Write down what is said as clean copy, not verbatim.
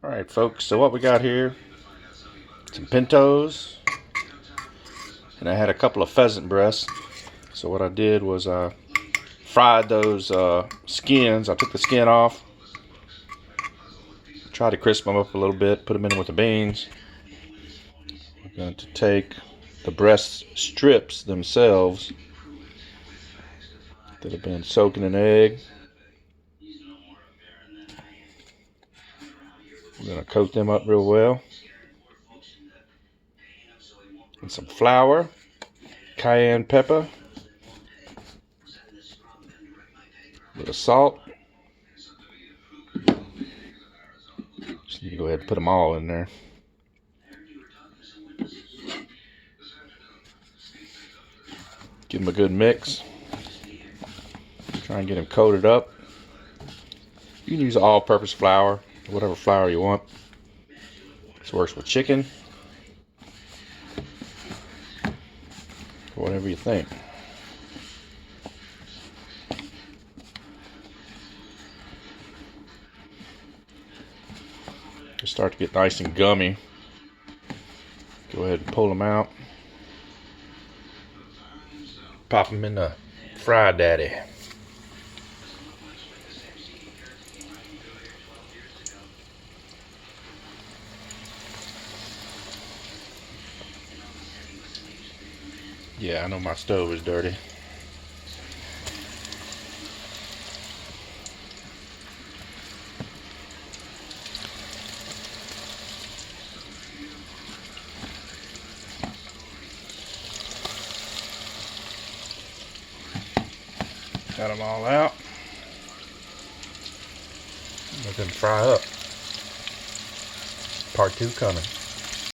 Alright folks, so what we got here, some pintos, and I had a couple of pheasant breasts. So what I did was I fried those skins. I took the skin off, tried to crisp them up a little bit, put them in with the beans. We're going to take the breast strips themselves that have been soaking in egg. We're going to coat them up real well. And some flour, cayenne pepper, a bit of salt. Just need to go ahead and put them all in there. Give them a good mix. Try and get them coated up. You can use all-purpose flour, whatever flour you want. This works with chicken, whatever you think. They start to get nice and gummy. Go ahead and pull them out. Pop them in the Fry Daddy. Yeah, I know my stove is dirty. Got them all out. Let them fry up. Part 2 coming.